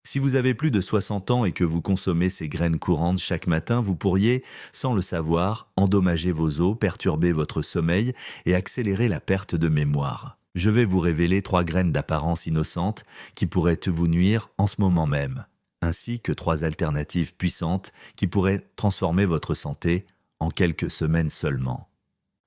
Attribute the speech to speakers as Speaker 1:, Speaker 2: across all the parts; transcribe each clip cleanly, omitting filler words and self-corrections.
Speaker 1: Si vous avez plus de 60 ans et que vous consommez ces graines courantes chaque matin, vous pourriez, sans le savoir, endommager vos os, perturber votre sommeil et accélérer la perte de mémoire. Je vais vous révéler 3 graines d'apparence innocente qui pourraient vous nuire en ce moment même, ainsi que 3 alternatives puissantes qui pourraient transformer votre santé en quelques semaines seulement.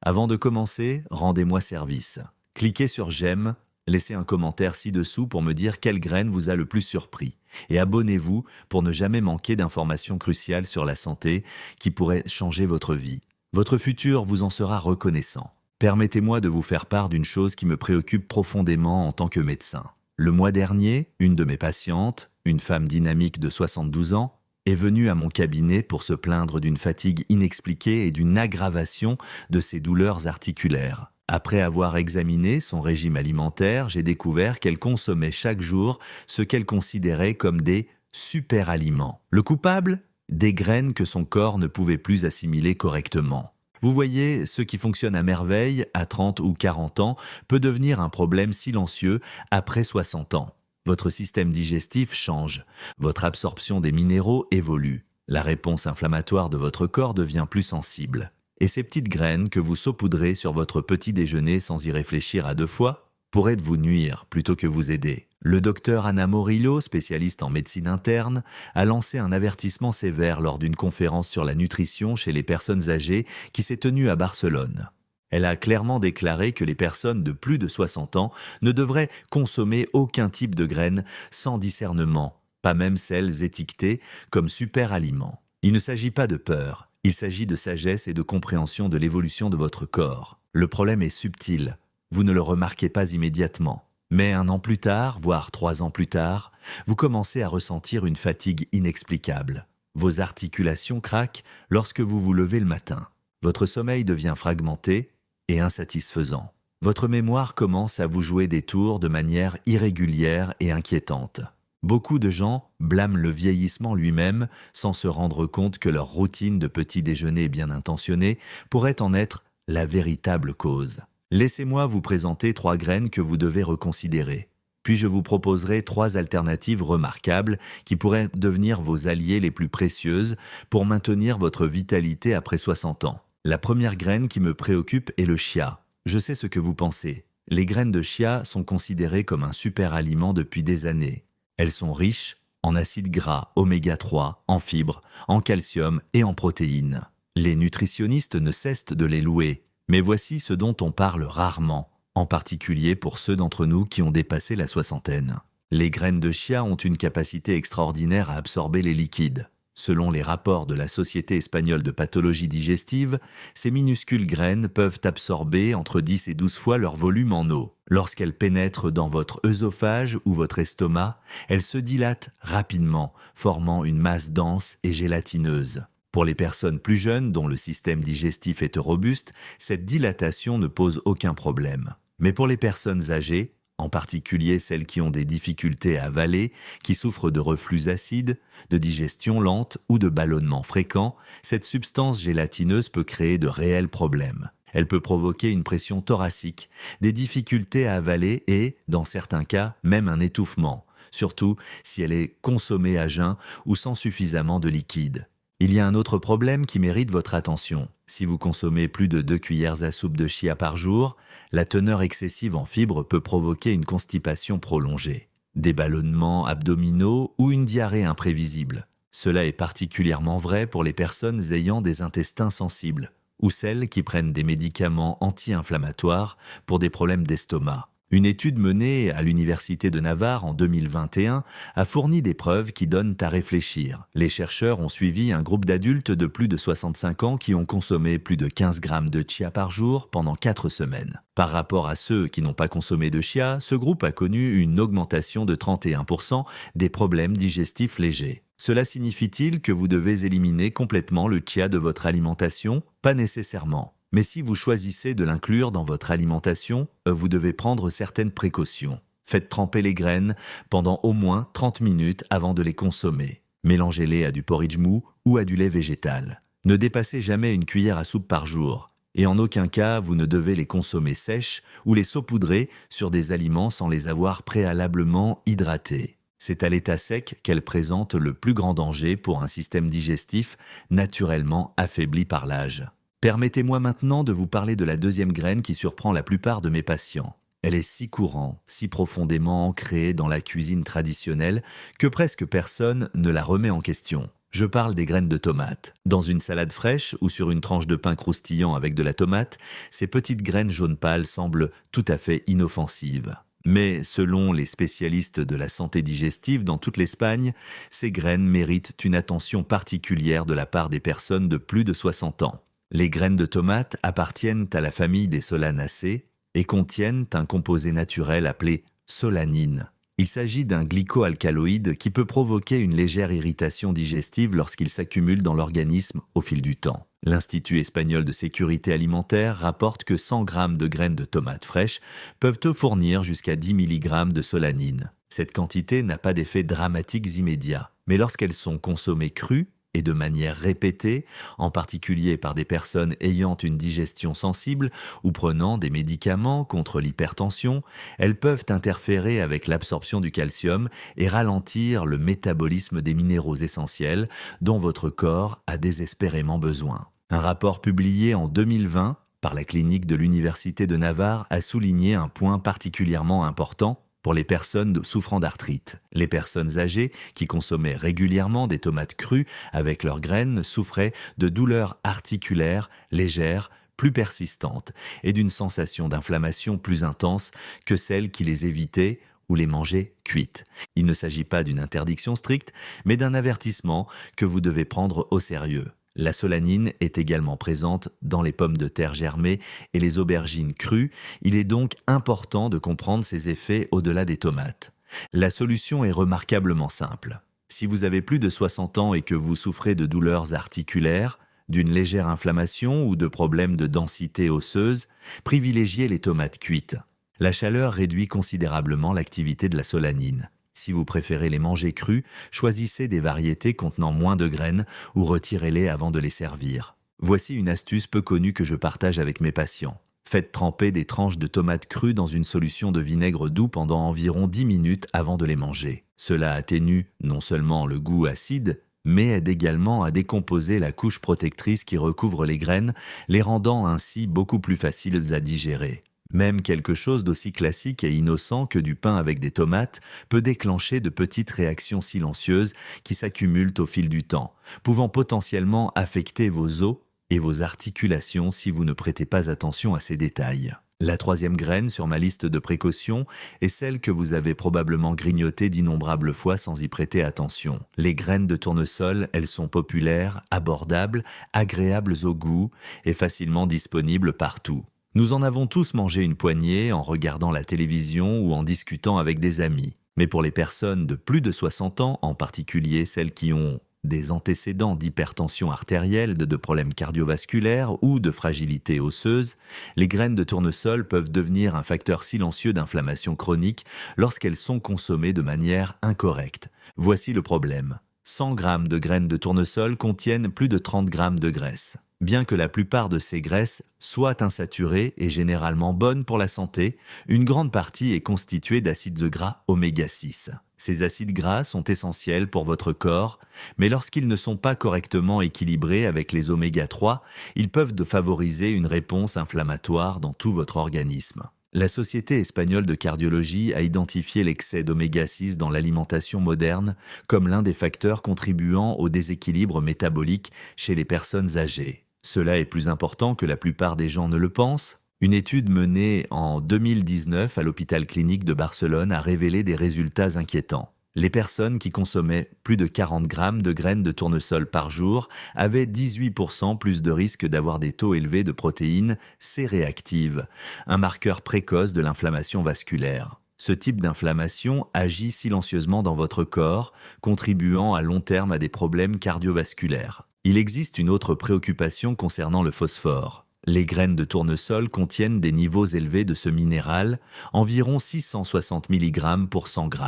Speaker 1: Avant de commencer, rendez-moi service. Cliquez sur j'aime, laissez un commentaire ci-dessous pour me dire quelle graine vous a le plus surpris. Et abonnez-vous pour ne jamais manquer d'informations cruciales sur la santé qui pourraient changer votre vie. Votre futur vous en sera reconnaissant. Permettez-moi de vous faire part d'une chose qui me préoccupe profondément en tant que médecin. Le mois dernier, une de mes patientes, une femme dynamique de 72 ans, est venue à mon cabinet pour se plaindre d'une fatigue inexpliquée et d'une aggravation de ses douleurs articulaires. Après avoir examiné son régime alimentaire, j'ai découvert qu'elle consommait chaque jour ce qu'elle considérait comme des super-aliments. Le coupable? Des graines que son corps ne pouvait plus assimiler correctement. Vous voyez, ce qui fonctionne à merveille à 30 ou 40 ans peut devenir un problème silencieux après 60 ans. Votre système digestif change, votre absorption des minéraux évolue, la réponse inflammatoire de votre corps devient plus sensible. Et ces petites graines que vous saupoudrez sur votre petit déjeuner sans y réfléchir à 2 fois pourraient vous nuire plutôt que vous aider. Le docteur Anna Morillo, spécialiste en médecine interne, a lancé un avertissement sévère lors d'une conférence sur la nutrition chez les personnes âgées qui s'est tenue à Barcelone. Elle a clairement déclaré que les personnes de plus de 60 ans ne devraient consommer aucun type de graines sans discernement, pas même celles étiquetées comme super-aliments. Il ne s'agit pas de peur. Il s'agit de sagesse et de compréhension de l'évolution de votre corps. Le problème est subtil, vous ne le remarquez pas immédiatement. Mais 1 an plus tard, voire 3 ans plus tard, vous commencez à ressentir une fatigue inexplicable. Vos articulations craquent lorsque vous vous levez le matin. Votre sommeil devient fragmenté et insatisfaisant. Votre mémoire commence à vous jouer des tours de manière irrégulière et inquiétante. Beaucoup de gens blâment le vieillissement lui-même sans se rendre compte que leur routine de petit déjeuner bien intentionnée pourrait en être la véritable cause. Laissez-moi vous présenter 3 graines que vous devez reconsidérer. Puis je vous proposerai 3 alternatives remarquables qui pourraient devenir vos alliés les plus précieuses pour maintenir votre vitalité après 60 ans. La première graine qui me préoccupe est le chia. Je sais ce que vous pensez. Les graines de chia sont considérées comme un super aliment depuis des années. Elles sont riches en acides gras, oméga 3, en fibres, en calcium et en protéines. Les nutritionnistes ne cessent de les louer, mais voici ce dont on parle rarement, en particulier pour ceux d'entre nous qui ont dépassé la soixantaine. Les graines de chia ont une capacité extraordinaire à absorber les liquides. Selon les rapports de la Société espagnole de pathologie digestive, ces minuscules graines peuvent absorber entre 10 et 12 fois leur volume en eau. Lorsqu'elles pénètrent dans votre œsophage ou votre estomac, elles se dilatent rapidement, formant une masse dense et gélatineuse. Pour les personnes plus jeunes dont le système digestif est robuste, cette dilatation ne pose aucun problème. Mais pour les personnes âgées, en particulier celles qui ont des difficultés à avaler, qui souffrent de reflux acide, de digestion lente ou de ballonnements fréquents, cette substance gélatineuse peut créer de réels problèmes. Elle peut provoquer une pression thoracique, des difficultés à avaler et, dans certains cas, même un étouffement, surtout si elle est consommée à jeun ou sans suffisamment de liquide. Il y a un autre problème qui mérite votre attention. Si vous consommez plus de 2 cuillères à soupe de chia par jour, la teneur excessive en fibres peut provoquer une constipation prolongée, des ballonnements abdominaux ou une diarrhée imprévisible. Cela est particulièrement vrai pour les personnes ayant des intestins sensibles ou celles qui prennent des médicaments anti-inflammatoires pour des problèmes d'estomac. Une étude menée à l'Université de Navarre en 2021 a fourni des preuves qui donnent à réfléchir. Les chercheurs ont suivi un groupe d'adultes de plus de 65 ans qui ont consommé plus de 15 grammes de chia par jour pendant 4 semaines. Par rapport à ceux qui n'ont pas consommé de chia, ce groupe a connu une augmentation de 31% des problèmes digestifs légers. Cela signifie-t-il que vous devez éliminer complètement le chia de votre alimentation? Pas nécessairement. Mais si vous choisissez de l'inclure dans votre alimentation, vous devez prendre certaines précautions. Faites tremper les graines pendant au moins 30 minutes avant de les consommer. Mélangez-les à du porridge mou ou à du lait végétal. Ne dépassez jamais une cuillère à soupe par jour. Et en aucun cas, vous ne devez les consommer sèches ou les saupoudrer sur des aliments sans les avoir préalablement hydratés. C'est à l'état sec qu'elles présentent le plus grand danger pour un système digestif naturellement affaibli par l'âge. Permettez-moi maintenant de vous parler de la deuxième graine qui surprend la plupart de mes patients. Elle est si courante, si profondément ancrée dans la cuisine traditionnelle que presque personne ne la remet en question. Je parle des graines de tomate. Dans une salade fraîche ou sur une tranche de pain croustillant avec de la tomate, ces petites graines jaune pâle semblent tout à fait inoffensives. Mais selon les spécialistes de la santé digestive dans toute l'Espagne, ces graines méritent une attention particulière de la part des personnes de plus de 60 ans. Les graines de tomate appartiennent à la famille des Solanacées et contiennent un composé naturel appelé solanine. Il s'agit d'un glycoalcaloïde qui peut provoquer une légère irritation digestive lorsqu'il s'accumule dans l'organisme au fil du temps. L'Institut espagnol de sécurité alimentaire rapporte que 100 grammes de graines de tomates fraîches peuvent fournir jusqu'à 10 mg de solanine. Cette quantité n'a pas d'effets dramatiques immédiats, mais lorsqu'elles sont consommées crues, et de manière répétée, en particulier par des personnes ayant une digestion sensible ou prenant des médicaments contre l'hypertension, elles peuvent interférer avec l'absorption du calcium et ralentir le métabolisme des minéraux essentiels dont votre corps a désespérément besoin. Un rapport publié en 2020 par la clinique de l'Université de Navarre a souligné un point particulièrement important pour les personnes souffrant d'arthrite. Les personnes âgées qui consommaient régulièrement des tomates crues avec leurs graines souffraient de douleurs articulaires légères, plus persistantes et d'une sensation d'inflammation plus intense que celles qui les évitaient ou les mangeaient cuites. Il ne s'agit pas d'une interdiction stricte, mais d'un avertissement que vous devez prendre au sérieux. La solanine est également présente dans les pommes de terre germées et les aubergines crues. Il est donc important de comprendre ses effets au-delà des tomates. La solution est remarquablement simple. Si vous avez plus de 60 ans et que vous souffrez de douleurs articulaires, d'une légère inflammation ou de problèmes de densité osseuse, privilégiez les tomates cuites. La chaleur réduit considérablement l'activité de la solanine. Si vous préférez les manger crus, choisissez des variétés contenant moins de graines ou retirez-les avant de les servir. Voici une astuce peu connue que je partage avec mes patients. Faites tremper des tranches de tomates crues dans une solution de vinaigre doux pendant environ 10 minutes avant de les manger. Cela atténue non seulement le goût acide, mais aide également à décomposer la couche protectrice qui recouvre les graines, les rendant ainsi beaucoup plus faciles à digérer. Même quelque chose d'aussi classique et innocent que du pain avec des tomates peut déclencher de petites réactions silencieuses qui s'accumulent au fil du temps, pouvant potentiellement affecter vos os et vos articulations si vous ne prêtez pas attention à ces détails. La troisième graine sur ma liste de précautions est celle que vous avez probablement grignotée d'innombrables fois sans y prêter attention. Les graines de tournesol, elles sont populaires, abordables, agréables au goût et facilement disponibles partout. Nous en avons tous mangé une poignée en regardant la télévision ou en discutant avec des amis. Mais pour les personnes de plus de 60 ans, en particulier celles qui ont des antécédents d'hypertension artérielle, de problèmes cardiovasculaires ou de fragilité osseuse, les graines de tournesol peuvent devenir un facteur silencieux d'inflammation chronique lorsqu'elles sont consommées de manière incorrecte. Voici le problème. 100 grammes de graines de tournesol contiennent plus de 30 grammes de graisse. Bien que la plupart de ces graisses soient insaturées et généralement bonnes pour la santé, une grande partie est constituée d'acides gras oméga 6. Ces acides gras sont essentiels pour votre corps, mais lorsqu'ils ne sont pas correctement équilibrés avec les oméga 3, ils peuvent favoriser une réponse inflammatoire dans tout votre organisme. La Société espagnole de cardiologie a identifié l'excès d'oméga 6 dans l'alimentation moderne comme l'un des facteurs contribuant au déséquilibre métabolique chez les personnes âgées. Cela est plus important que la plupart des gens ne le pensent. Une étude menée en 2019 à l'hôpital clinique de Barcelone a révélé des résultats inquiétants. Les personnes qui consommaient plus de 40 grammes de graines de tournesol par jour avaient 18% plus de risque d'avoir des taux élevés de protéines C-réactives, un marqueur précoce de l'inflammation vasculaire. Ce type d'inflammation agit silencieusement dans votre corps, contribuant à long terme à des problèmes cardiovasculaires. Il existe une autre préoccupation concernant le phosphore. Les graines de tournesol contiennent des niveaux élevés de ce minéral, environ 660 mg pour 100 g.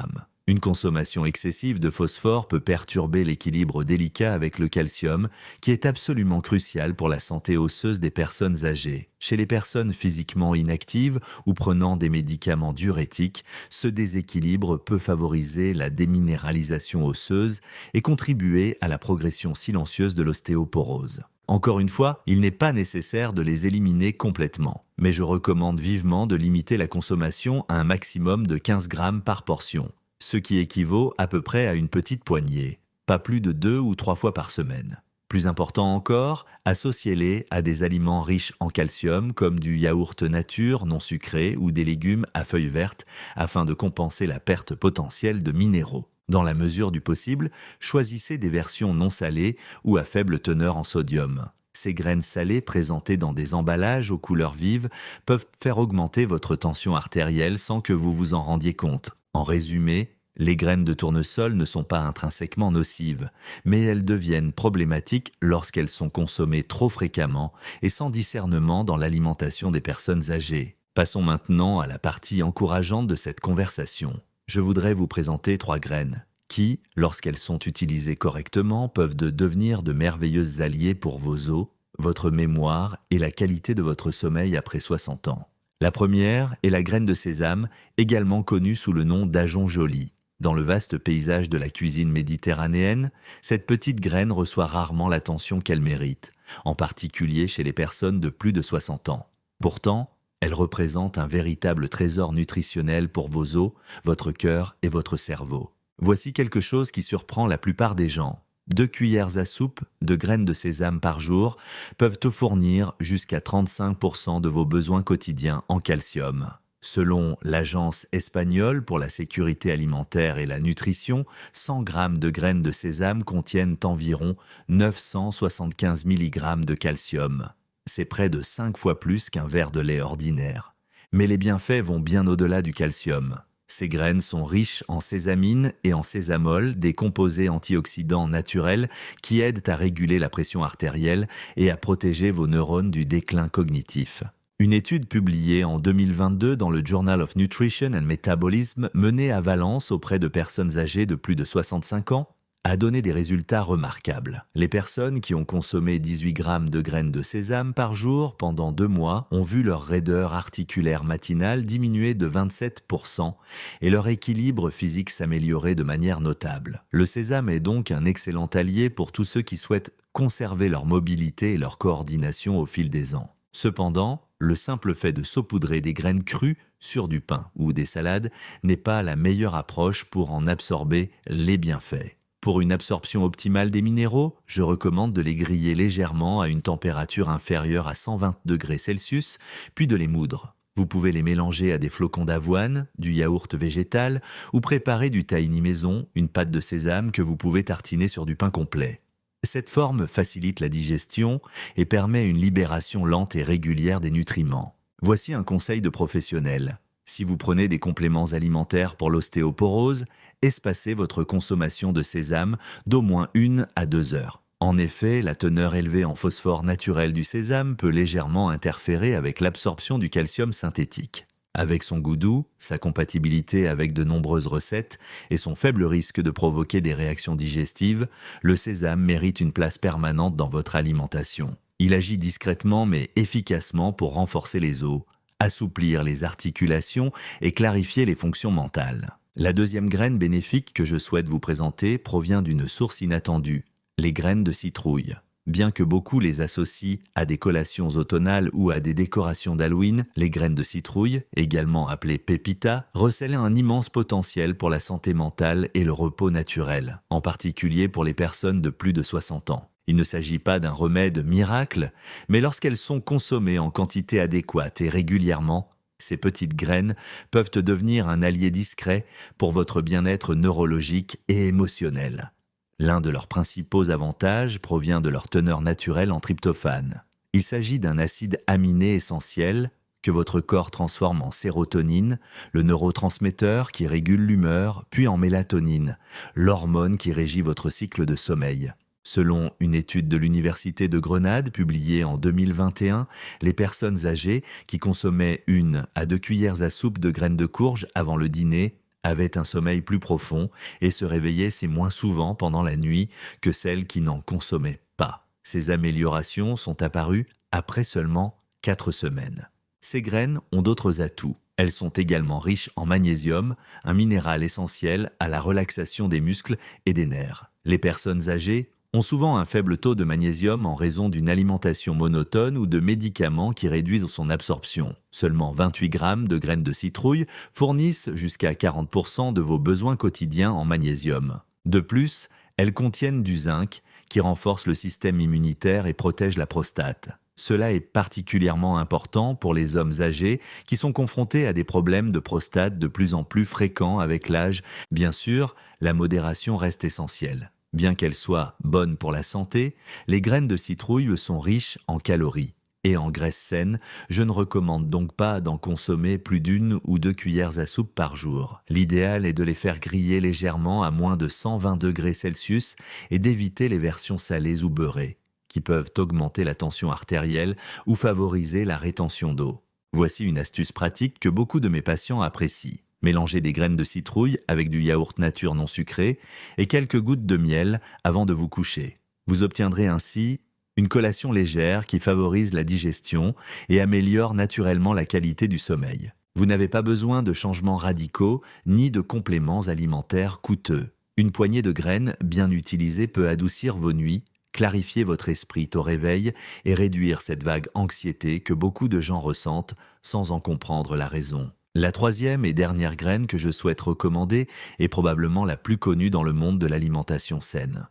Speaker 1: Une consommation excessive de phosphore peut perturber l'équilibre délicat avec le calcium, qui est absolument crucial pour la santé osseuse des personnes âgées. Chez les personnes physiquement inactives ou prenant des médicaments diurétiques, ce déséquilibre peut favoriser la déminéralisation osseuse et contribuer à la progression silencieuse de l'ostéoporose. Encore une fois, il n'est pas nécessaire de les éliminer complètement, mais je recommande vivement de limiter la consommation à un maximum de 15 grammes par portion, ce qui équivaut à peu près à une petite poignée, pas plus de 2 ou 3 fois par semaine. Plus important encore, associez-les à des aliments riches en calcium comme du yaourt nature non sucré ou des légumes à feuilles vertes afin de compenser la perte potentielle de minéraux. Dans la mesure du possible, choisissez des versions non salées ou à faible teneur en sodium. Ces graines salées présentées dans des emballages aux couleurs vives peuvent faire augmenter votre tension artérielle sans que vous vous en rendiez compte. En résumé, les graines de tournesol ne sont pas intrinsèquement nocives, mais elles deviennent problématiques lorsqu'elles sont consommées trop fréquemment et sans discernement dans l'alimentation des personnes âgées. Passons maintenant à la partie encourageante de cette conversation. Je voudrais vous présenter 3 graines qui, lorsqu'elles sont utilisées correctement, peuvent devenir de merveilleuses alliés pour vos os, votre mémoire et la qualité de votre sommeil après 60 ans. La première est la graine de sésame, également connue sous le nom d'ajonc joli. Dans le vaste paysage de la cuisine méditerranéenne, cette petite graine reçoit rarement l'attention qu'elle mérite, en particulier chez les personnes de plus de 60 ans. Pourtant, elle représente un véritable trésor nutritionnel pour vos os, votre cœur et votre cerveau. Voici quelque chose qui surprend la plupart des gens. 2 cuillères à soupe de graines de sésame par jour peuvent te fournir jusqu'à 35% de vos besoins quotidiens en calcium. Selon l'Agence espagnole pour la sécurité alimentaire et la nutrition, 100 grammes de graines de sésame contiennent environ 975 mg de calcium. C'est près de 5 fois plus qu'un verre de lait ordinaire. Mais les bienfaits vont bien au-delà du calcium. Ces graines sont riches en sésamine et en sésamol, des composés antioxydants naturels qui aident à réguler la pression artérielle et à protéger vos neurones du déclin cognitif. Une étude publiée en 2022 dans le Journal of Nutrition and Metabolism menée à Valence auprès de personnes âgées de plus de 65 ans a donné des résultats remarquables. Les personnes qui ont consommé 18 grammes de graines de sésame par jour pendant 2 mois ont vu leur raideur articulaire matinale diminuer de 27% et leur équilibre physique s'améliorer de manière notable. Le sésame est donc un excellent allié pour tous ceux qui souhaitent conserver leur mobilité et leur coordination au fil des ans. Cependant, le simple fait de saupoudrer des graines crues sur du pain ou des salades n'est pas la meilleure approche pour en absorber les bienfaits. Pour une absorption optimale des minéraux, je recommande de les griller légèrement à une température inférieure à 120 degrés Celsius, puis de les moudre. Vous pouvez les mélanger à des flocons d'avoine, du yaourt végétal ou préparer du tahini maison, une pâte de sésame que vous pouvez tartiner sur du pain complet. Cette forme facilite la digestion et permet une libération lente et régulière des nutriments. Voici un conseil de professionnel. Si vous prenez des compléments alimentaires pour l'ostéoporose, espacez votre consommation de sésame d'au moins 1 à 2 heures. En effet, la teneur élevée en phosphore naturel du sésame peut légèrement interférer avec l'absorption du calcium synthétique. Avec son goût doux, sa compatibilité avec de nombreuses recettes et son faible risque de provoquer des réactions digestives, le sésame mérite une place permanente dans votre alimentation. Il agit discrètement mais efficacement pour renforcer les os, assouplir les articulations et clarifier les fonctions mentales. La deuxième graine bénéfique que je souhaite vous présenter provient d'une source inattendue, les graines de citrouille. Bien que beaucoup les associent à des collations automnales ou à des décorations d'Halloween, les graines de citrouille, également appelées pépita, recèlent un immense potentiel pour la santé mentale et le repos naturel, en particulier pour les personnes de plus de 60 ans. Il ne s'agit pas d'un remède miracle, mais lorsqu'elles sont consommées en quantité adéquate et régulièrement, ces petites graines peuvent devenir un allié discret pour votre bien-être neurologique et émotionnel. L'un de leurs principaux avantages provient de leur teneur naturelle en tryptophane. Il s'agit d'un acide aminé essentiel que votre corps transforme en sérotonine, le neurotransmetteur qui régule l'humeur, puis en mélatonine, l'hormone qui régit votre cycle de sommeil. Selon une étude de l'Université de Grenade publiée en 2021, les personnes âgées qui consommaient 1 à 2 cuillères à soupe de graines de courge avant le dîner avaient un sommeil plus profond et se réveillaient moins souvent pendant la nuit que celles qui n'en consommaient pas. Ces améliorations sont apparues après seulement 4 semaines. Ces graines ont d'autres atouts. Elles sont également riches en magnésium, un minéral essentiel à la relaxation des muscles et des nerfs. Les personnes âgées ont souvent un faible taux de magnésium en raison d'une alimentation monotone ou de médicaments qui réduisent son absorption. Seulement 28 grammes de graines de citrouille fournissent jusqu'à 40% de vos besoins quotidiens en magnésium. De plus, elles contiennent du zinc qui renforce le système immunitaire et protège la prostate. Cela est particulièrement important pour les hommes âgés qui sont confrontés à des problèmes de prostate de plus en plus fréquents avec l'âge. Bien sûr, la modération reste essentielle. Bien qu'elles soient bonnes pour la santé, les graines de citrouille sont riches en calories. Et en graisse saine, je ne recommande donc pas d'en consommer plus d'1 ou 2 cuillères à soupe par jour. L'idéal est de les faire griller légèrement à moins de 120 degrés Celsius et d'éviter les versions salées ou beurrées, qui peuvent augmenter la tension artérielle ou favoriser la rétention d'eau. Voici une astuce pratique que beaucoup de mes patients apprécient. Mélangez des graines de citrouille avec du yaourt nature non sucré et quelques gouttes de miel avant de vous coucher. Vous obtiendrez ainsi une collation légère qui favorise la digestion et améliore naturellement la qualité du sommeil. Vous n'avez pas besoin de changements radicaux ni de compléments alimentaires coûteux. Une poignée de graines bien utilisée peut adoucir vos nuits, clarifier votre esprit au réveil et réduire cette vague anxiété que beaucoup de gens ressentent sans en comprendre la raison. La troisième et dernière graine que je souhaite recommander est probablement la plus connue dans le monde de l'alimentation saine.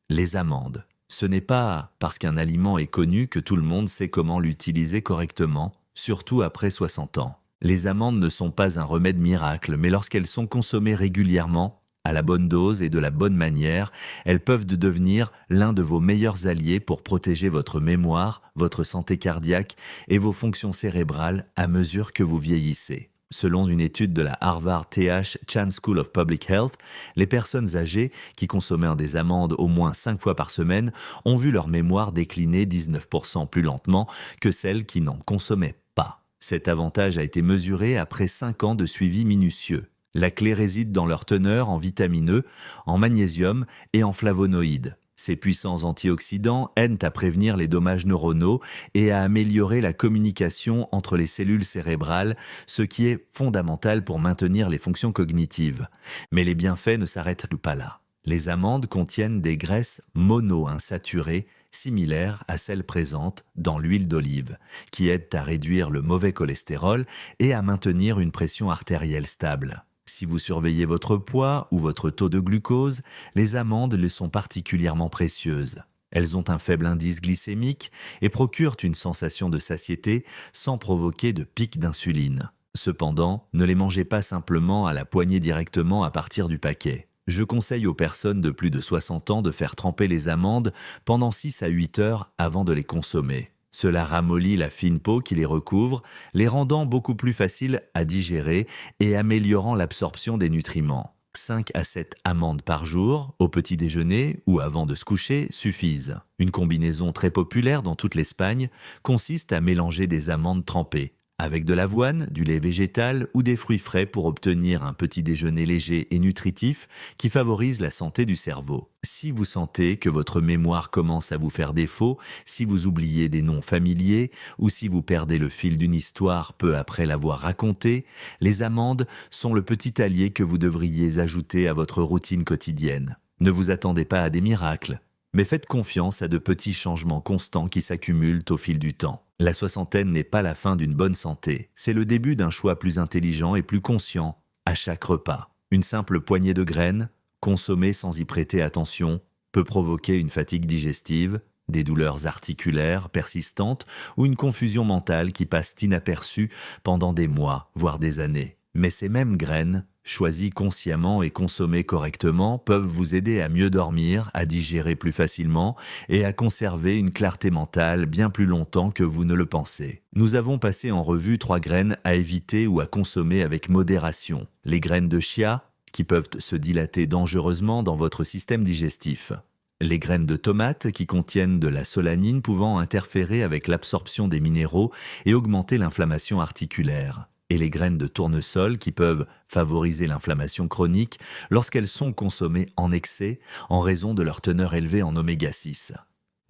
Speaker 1: Les amandes. Ce n'est pas parce qu'un aliment est connu que tout le monde sait comment l'utiliser correctement, surtout après 60 ans. Les amandes ne sont pas un remède miracle, mais lorsqu'elles sont consommées régulièrement, à la bonne dose et de la bonne manière, elles peuvent devenir l'un de vos meilleurs alliés pour protéger votre mémoire, votre santé cardiaque et vos fonctions cérébrales à mesure que vous vieillissez. Selon une étude de la Harvard T.H. Chan School of Public Health, les personnes âgées qui consommaient des amandes au moins 5 fois par semaine ont vu leur mémoire décliner 19% plus lentement que celles qui n'en consommaient pas. Cet avantage a été mesuré après 5 ans de suivi minutieux. La clé réside dans leur teneur en vitamine E, en magnésium et en flavonoïdes. Ces puissants antioxydants aident à prévenir les dommages neuronaux et à améliorer la communication entre les cellules cérébrales, ce qui est fondamental pour maintenir les fonctions cognitives. Mais les bienfaits ne s'arrêtent pas là. Les amandes contiennent des graisses monoinsaturées similaires à celles présentes dans l'huile d'olive, qui aident à réduire le mauvais cholestérol et à maintenir une pression artérielle stable. Si vous surveillez votre poids ou votre taux de glucose, les amandes le sont particulièrement précieuses. Elles ont un faible indice glycémique et procurent une sensation de satiété sans provoquer de pic d'insuline. Cependant, ne les mangez pas simplement à la poignée directement à partir du paquet. Je conseille aux personnes de plus de 60 ans de faire tremper les amandes pendant 6 à 8 heures avant de les consommer. Cela ramollit la fine peau qui les recouvre, les rendant beaucoup plus faciles à digérer et améliorant l'absorption des nutriments. 5 à 7 amandes par jour, au petit déjeuner ou avant de se coucher, suffisent. Une combinaison très populaire dans toute l'Espagne consiste à mélanger des amandes trempées avec de l'avoine, du lait végétal ou des fruits frais pour obtenir un petit déjeuner léger et nutritif qui favorise la santé du cerveau. Si vous sentez que votre mémoire commence à vous faire défaut, si vous oubliez des noms familiers ou si vous perdez le fil d'une histoire peu après l'avoir racontée, les amandes sont le petit allié que vous devriez ajouter à votre routine quotidienne. Ne vous attendez pas à des miracles, mais faites confiance à de petits changements constants qui s'accumulent au fil du temps. La soixantaine n'est pas la fin d'une bonne santé, c'est le début d'un choix plus intelligent et plus conscient à chaque repas. Une simple poignée de graines, consommée sans y prêter attention, peut provoquer une fatigue digestive, des douleurs articulaires persistantes ou une confusion mentale qui passe inaperçue pendant des mois, voire des années. Mais ces mêmes graines, choisies consciemment et consommées correctement, peuvent vous aider à mieux dormir, à digérer plus facilement et à conserver une clarté mentale bien plus longtemps que vous ne le pensez. Nous avons passé en revue 3 graines à éviter ou à consommer avec modération. Les graines de chia, qui peuvent se dilater dangereusement dans votre système digestif. Les graines de tomate qui contiennent de la solanine pouvant interférer avec l'absorption des minéraux et augmenter l'inflammation articulaire. et les graines de tournesol qui peuvent favoriser l'inflammation chronique lorsqu'elles sont consommées en excès en raison de leur teneur élevée en oméga 6.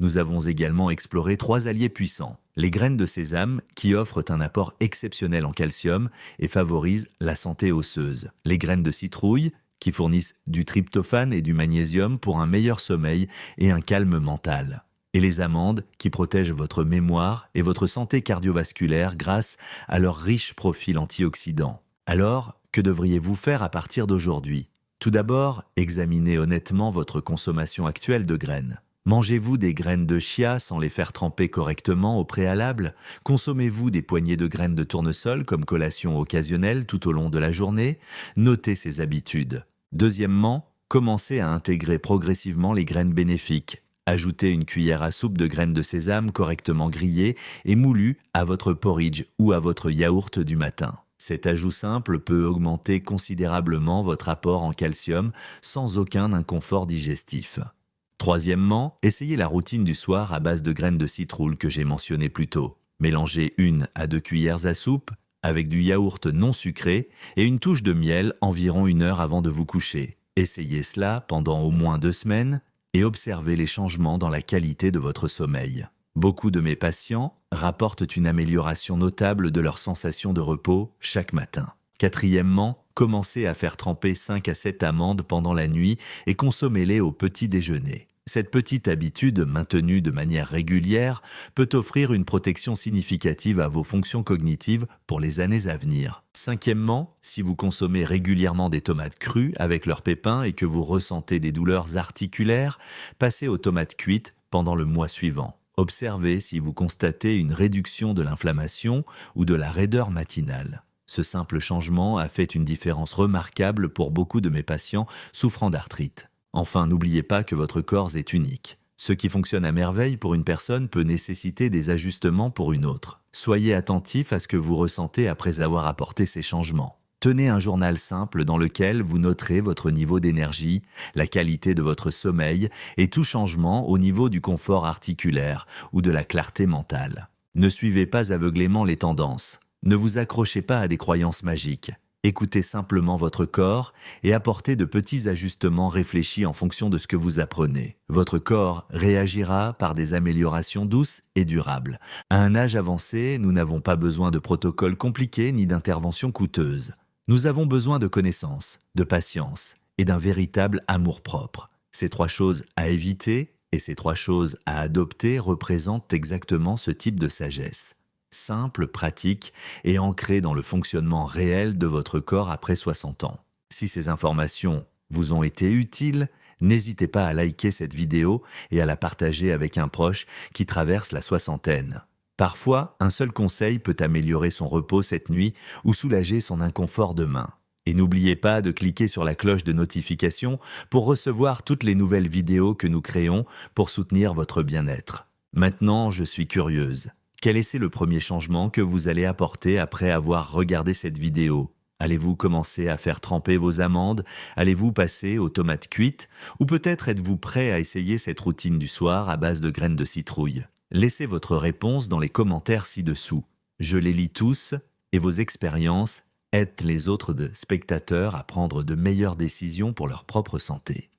Speaker 1: Nous avons également exploré 3 alliés puissants. Les graines de sésame qui offrent un apport exceptionnel en calcium et favorisent la santé osseuse. Les graines de citrouille qui fournissent du tryptophane et du magnésium pour un meilleur sommeil et un calme mental. Et les amandes qui protègent votre mémoire et votre santé cardiovasculaire grâce à leur riche profil antioxydant. Alors, que devriez-vous faire à partir d'aujourd'hui? Tout d'abord, examinez honnêtement votre consommation actuelle de graines. Mangez-vous des graines de chia sans les faire tremper correctement au préalable? Consommez-vous des poignées de graines de tournesol comme collation occasionnelle tout au long de la journée? Notez ces habitudes. Deuxièmement, commencez à intégrer progressivement les graines bénéfiques. Ajoutez une cuillère à soupe de graines de sésame correctement grillées et moulues à votre porridge ou à votre yaourt du matin. Cet ajout simple peut augmenter considérablement votre apport en calcium sans aucun inconfort digestif. Troisièmement, essayez la routine du soir à base de graines de citrouille que j'ai mentionné plus tôt. Mélangez 1 à 2 cuillères à soupe avec du yaourt non sucré et une touche de miel environ 1 heure avant de vous coucher. Essayez cela pendant au moins 2 semaines et observez les changements dans la qualité de votre sommeil. Beaucoup de mes patients rapportent une amélioration notable de leur sensation de repos chaque matin. Quatrièmement, commencez à faire tremper 5 à 7 amandes pendant la nuit et consommez-les au petit déjeuner. Cette petite habitude, maintenue de manière régulière, peut offrir une protection significative à vos fonctions cognitives pour les années à venir. Cinquièmement, si vous consommez régulièrement des tomates crues avec leurs pépins et que vous ressentez des douleurs articulaires, passez aux tomates cuites pendant le mois suivant. Observez si vous constatez une réduction de l'inflammation ou de la raideur matinale. Ce simple changement a fait une différence remarquable pour beaucoup de mes patients souffrant d'arthrite. Enfin, n'oubliez pas que votre corps est unique. Ce qui fonctionne à merveille pour une personne peut nécessiter des ajustements pour une autre. Soyez attentif à ce que vous ressentez après avoir apporté ces changements. Tenez un journal simple dans lequel vous noterez votre niveau d'énergie, la qualité de votre sommeil et tout changement au niveau du confort articulaire ou de la clarté mentale. Ne suivez pas aveuglément les tendances. Ne vous accrochez pas à des croyances magiques. Écoutez simplement votre corps et apportez de petits ajustements réfléchis en fonction de ce que vous apprenez. Votre corps réagira par des améliorations douces et durables. À un âge avancé, nous n'avons pas besoin de protocoles compliqués ni d'interventions coûteuses. Nous avons besoin de connaissances, de patience et d'un véritable amour-propre. Ces 3 choses à éviter et ces 3 choses à adopter représentent exactement ce type de sagesse. Simple, pratique et ancré dans le fonctionnement réel de votre corps après 60 ans. Si ces informations vous ont été utiles, n'hésitez pas à liker cette vidéo et à la partager avec un proche qui traverse la soixantaine. Parfois, un seul conseil peut améliorer son repos cette nuit ou soulager son inconfort demain. Et n'oubliez pas de cliquer sur la cloche de notification pour recevoir toutes les nouvelles vidéos que nous créons pour soutenir votre bien-être. Maintenant, je suis curieuse. Quel est le premier changement que vous allez apporter après avoir regardé cette vidéo? Allez-vous commencer à faire tremper vos amandes? Allez-vous passer aux tomates cuites? Ou peut-être êtes-vous prêt à essayer cette routine du soir à base de graines de citrouille? Laissez votre réponse dans les commentaires ci-dessous. Je les lis tous et vos expériences aident les autres spectateurs à prendre de meilleures décisions pour leur propre santé.